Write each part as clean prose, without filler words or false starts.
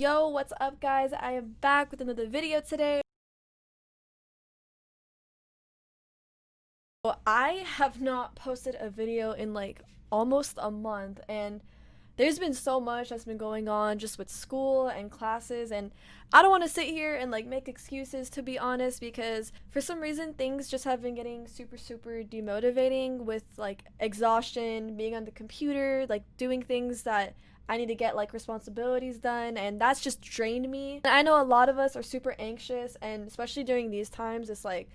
Yo, what's up guys? I am back with another video today. I have not posted a video in like almost a month, and there's been so much that's been going on just with school and classes, and I don't want to sit here and like make excuses, to be honest, because for some reason things just have been getting super demotivating with like exhaustion, being on the computer, like doing things that I need to get like responsibilities done, and that's just drained me. I know a lot of us are super anxious, and especially during these times it's like,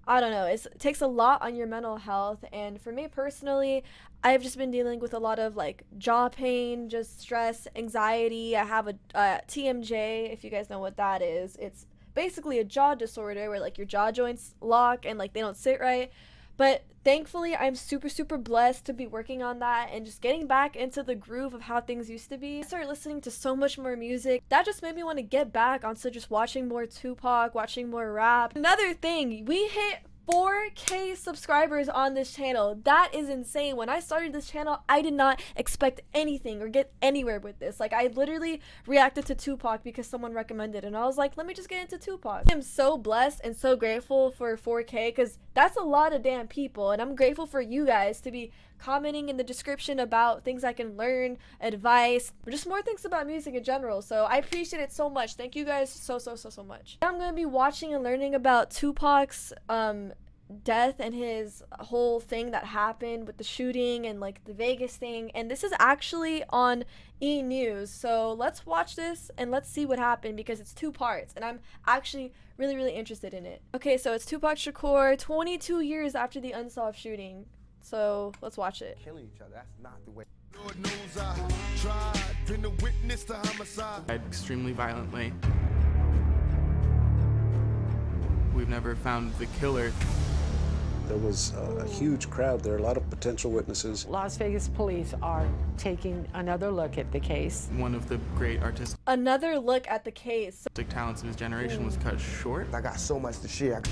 I don't know, it takes a lot on your mental health. And for me personally, I've just been dealing with a lot of like jaw pain, just stress, anxiety. I have a TMJ, if you guys know what that is. It's basically a jaw disorder where like your jaw joints lock and like they don't sit right. But thankfully, I'm super blessed to be working on that and just getting back into the groove of how things used to be. I started listening to so much more music. That just made me want to get back onto just watching more Tupac, watching more rap. Another thing, we hit 4K subscribers on this channel. That is insane. When I started this channel, I did not expect anything or get anywhere with this. Like, I literally reacted to Tupac because someone recommended it, and I was like, let me just get into Tupac. I'm so blessed and so grateful for 4K, because that's a lot of damn people, and I'm grateful for you guys to be commenting in the description about things I can learn, advice, or just more things about music in general. So I appreciate it so much. Thank you guys so much. I'm gonna be watching and learning about Tupac's death and his whole thing that happened with the shooting and like the Vegas thing, and this is actually on ENews. So let's watch this and let's see what happened, because it's 2 parts and I'm actually really interested in it. Okay, so it's Tupac Shakur 22 years after the unsolved shooting. So let's watch it. Killing each other, that's not the way. Lord knows I tried, been a witness to homicide. Died extremely violently. We've never found the killer. There was a huge crowd there, a lot of potential witnesses. Las Vegas police are taking another look at the case. One of the great artistic Another look at the case. talents of his generation was cut short. I got so much to share.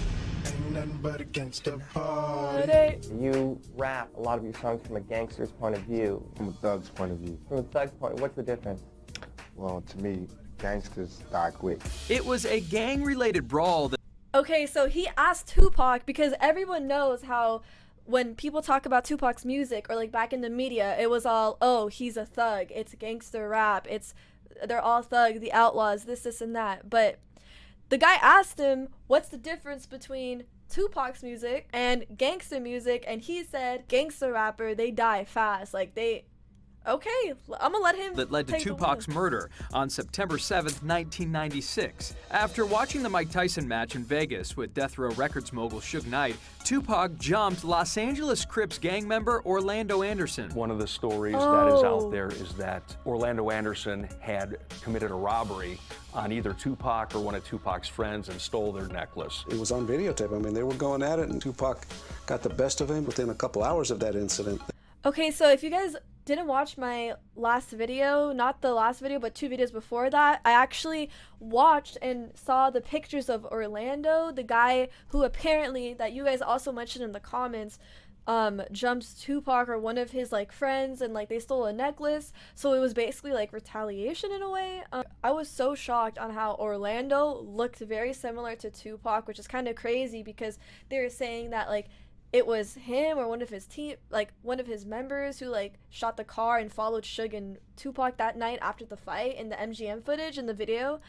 Ain't nothing but against the party. You rap a lot of your songs from a gangster's point of view. From a thug's point of view. From a thug's point, what's the difference? Well, to me, gangsters die quick. It was a gang-related brawl that Okay, so he asked Tupac, because everyone knows how when people talk about Tupac's music, or like back in the media, it was all, oh, he's a thug, it's gangster rap, they're all thugs, the outlaws, this and that. But the guy asked him, what's the difference between Tupac's music and gangster music? And he said, gangster rapper, they die fast. Like, okay, I'm gonna let him. that led to Tupac's murder on September 7th, 1996. After watching the Mike Tyson match in Vegas with Death Row Records mogul Suge Knight, Tupac jumped Los Angeles Crips gang member Orlando Anderson. One of the stories that is out there is that Orlando Anderson had committed a robbery on either Tupac or one of Tupac's friends and stole their necklace. It was on videotape. I mean, they were going at it, and Tupac got the best of him within a couple hours of that incident. Okay, so if you guys didn't watch my last video, not the last video, but 2 videos before that, I actually watched and saw the pictures of Orlando, the guy who apparently, that you guys also mentioned in the comments, jumps Tupac or one of his like friends, and like they stole a necklace. So it was basically like retaliation in a way. I was so shocked on how Orlando looked very similar to Tupac, which is kind of crazy, because they were saying that like it was him or one of his team, like one of his members, who like shot the car and followed Suge and Tupac that night after the fight in the MGM footage in the video.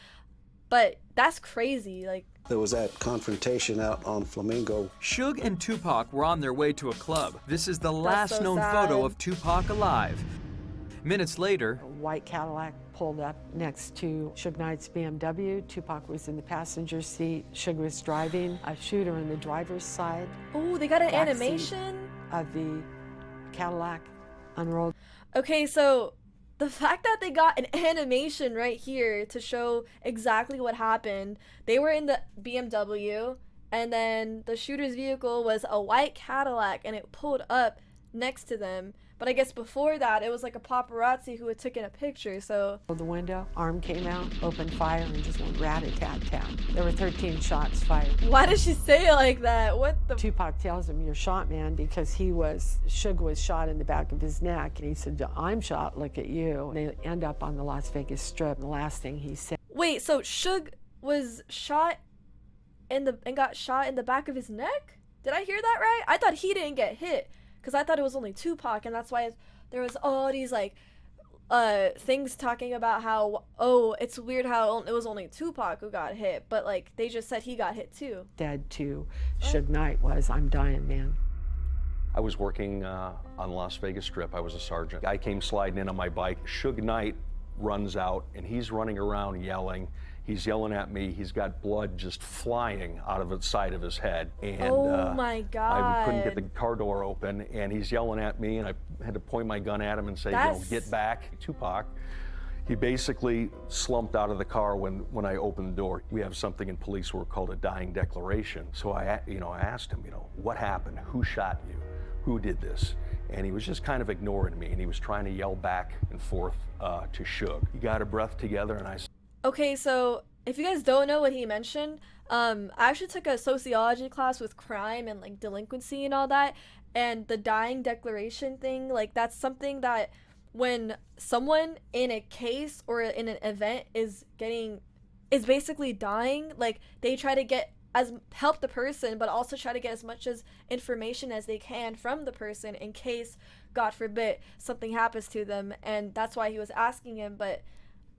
But that's crazy. Like, There was that confrontation out on Flamingo. Suge and Tupac were on their way to a club. This is the last so known sad. photo of Tupac alive. Minutes later, A white Cadillac pulled up next to Suge Knight's BMW. Tupac was in the passenger seat. Suge was driving. A shooter on the driver's side oh, they got an Backseat. animation. of the Cadillac unrolled. Okay, so the fact that they got an animation right here to show exactly what happened. They were in the BMW, and then the shooter's vehicle was a white Cadillac, and it pulled up next to them. But I guess before that, it was like a paparazzi who had taken a picture, so. The window, arm came out, opened fire, and just went rat-a-tat-tat. There were 13 shots fired. Why did she say it like that? What the? Tupac tells him, "You're shot, man," because Suge was shot in the back of his neck. And he said, "I'm shot, look at you." And they end up on the Las Vegas Strip. And the last thing he said. Wait, so Suge was shot and got shot in the back of his neck? Did I hear that right? I thought he didn't get hit. Because I thought it was only Tupac, and that's why there was all these, like, things talking about how, oh, it's weird how it was only Tupac who got hit, but, like, they just said he got hit, too. Dead to Suge Knight was, "I'm dying, man." I was working on the Las Vegas Strip. I was a sergeant. Guy came sliding in on my bike. Suge Knight runs out, and he's running around yelling. He's yelling at me. He's got blood just flying out of the side of his head. And oh my God. I couldn't get the car door open, and he's yelling at me, and I had to point my gun at him and say, you know, get back, Tupac. He basically slumped out of the car when I opened the door. We have something in police work called a dying declaration. So I asked him, what happened? Who shot you? Who did this? And he was just kind of ignoring me, and he was trying to yell back and forth to Suge. He got a breath together, and I said, okay, so if you guys don't know what he mentioned, I actually took a sociology class with crime and like delinquency and all that, and the dying declaration thing, like that's something that when someone in a case or in an event is basically dying, like they try to help the person, but also try to get as much information as they can from the person in case, God forbid, something happens to them. And that's why he was asking him. But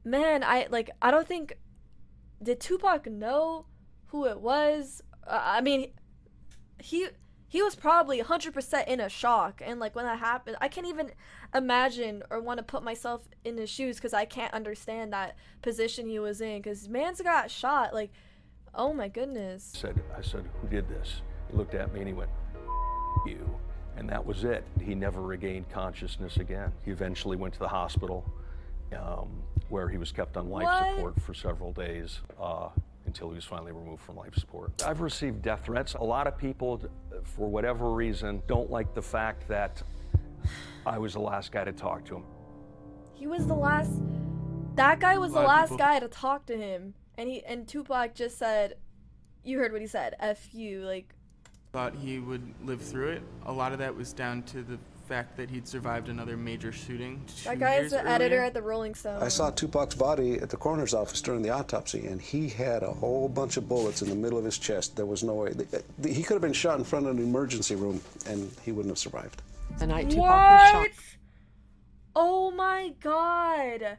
man, I don't think, did Tupac know who it was? I mean, he was probably 100% in a shock, and like when that happened, I can't even imagine or want to put myself in his shoes, because I can't understand that position he was in, because man's got shot, like, oh my goodness. I said, who did this? He looked at me and he went, you. And that was it. He never regained consciousness again. He eventually went to the hospital, where he was kept on life support for several days until he was finally removed from life support. I've received death threats. A lot of people, for whatever reason, don't like the fact that I was the last guy to talk to him. That guy was the last guy to talk to him. And Tupac just said, you heard what he said, F you, like. Thought he would live through it. A lot of that was down to the fact that he'd survived another major shooting. That guy is the editor at the Rolling Stone. I saw Tupac's body at the coroner's office during the autopsy, and he had a whole bunch of bullets in the middle of his chest. There was no way. He could have been shot in front of an emergency room, and he wouldn't have survived. The night Tupac was shot. Oh my God.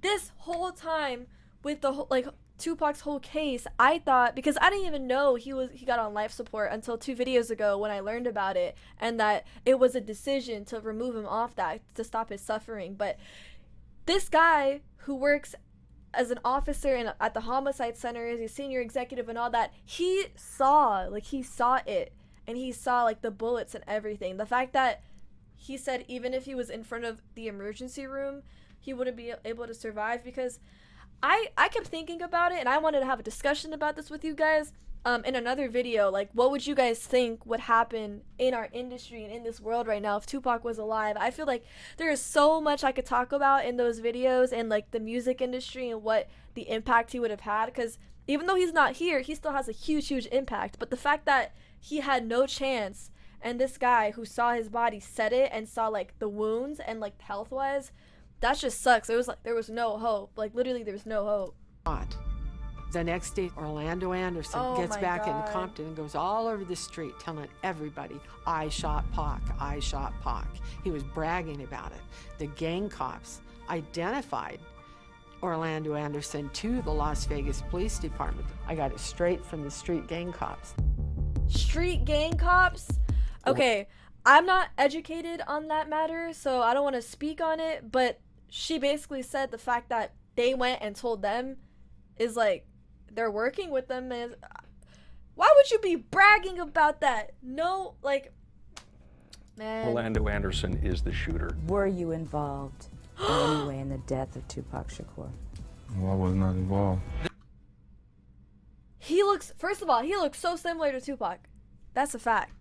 This whole time with the whole, Tupac's whole case, I thought, because I didn't even know he got on life support until 2 videos ago when I learned about it, and that it was a decision to remove him off that to stop his suffering. But this guy who works as an officer at the homicide center, as a senior executive and all that, he saw it, and he saw the bullets and everything. The fact that he said even if he was in front of the emergency room, he wouldn't be able to survive, because I kept thinking about it, and I wanted to have a discussion about this with you guys in another video. What would you guys think would happen in our industry and in this world right now if Tupac was alive? I feel like there is so much I could talk about in those videos, and the music industry and what the impact he would have had, because even though he's not here, he still has a huge impact. But the fact that he had no chance, and this guy who saw his body said it and saw the wounds and health-wise, that just sucks. It was there was no hope. Literally, there's no hope. The next day, Orlando Anderson gets back in Compton and goes all over the street telling everybody, I shot Pac, I shot Pac. He was bragging about it. The gang cops identified Orlando Anderson to the Las Vegas Police Department. I got it straight from the street gang cops. Street gang cops? Okay, I'm not educated on that matter, so I don't want to speak on it, but she basically said the fact that they went and told them is they're working with them. And why would you be bragging about that? No, man. Orlando Anderson is the shooter. Were you involved in any way in the death of Tupac Shakur? No, I was not involved. First of all, he looks so similar to Tupac. That's a fact.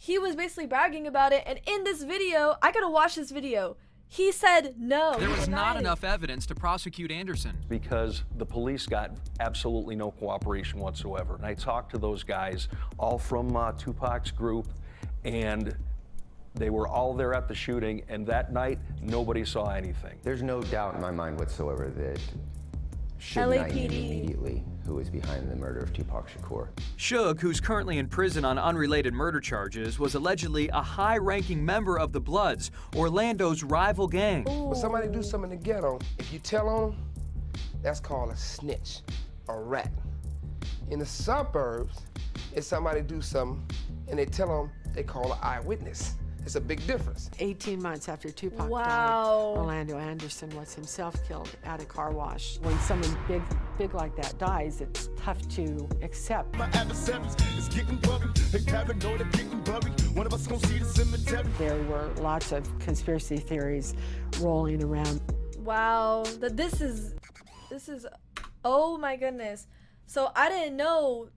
he was basically bragging about it. And in this video, I gotta watch this video. He said no. There was not denied it. enough evidence to prosecute Anderson. Because the police got absolutely no cooperation whatsoever. And I talked to those guys, all from Tupac's group, and they were all there at the shooting, and that night, nobody saw anything. There's no doubt in my mind whatsoever that Suge Knight knew immediately who was behind the murder of Tupac Shakur. Suge, who's currently in prison on unrelated murder charges, was allegedly a high-ranking member of the Bloods, Orlando's rival gang. When somebody do something in the ghetto, if you tell on them, that's called a snitch, a rat. In the suburbs, if somebody do something and they tell them, they call an eyewitness. It's a big difference. 18 months after Tupac Wow. died, Orlando Anderson was himself killed at a car wash. When someone big like that dies, it's tough to accept. My adversaries is getting buried. They paranoid of getting buried. One of us gonna see the cemetery. There were lots of conspiracy theories rolling around. Wow, this is, oh my goodness. So I didn't know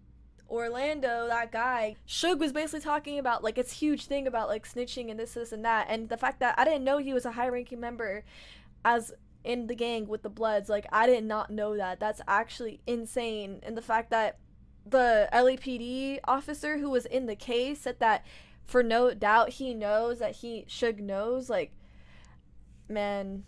Orlando, that guy, Suge was basically talking about like it's huge thing about like snitching and this and that, and the fact that I didn't know he was a high-ranking member as in the gang with the Bloods. Like I did not know that. That's actually insane. And the fact that the LAPD officer who was in the case said that for no doubt he knows that Suge knows, like, man,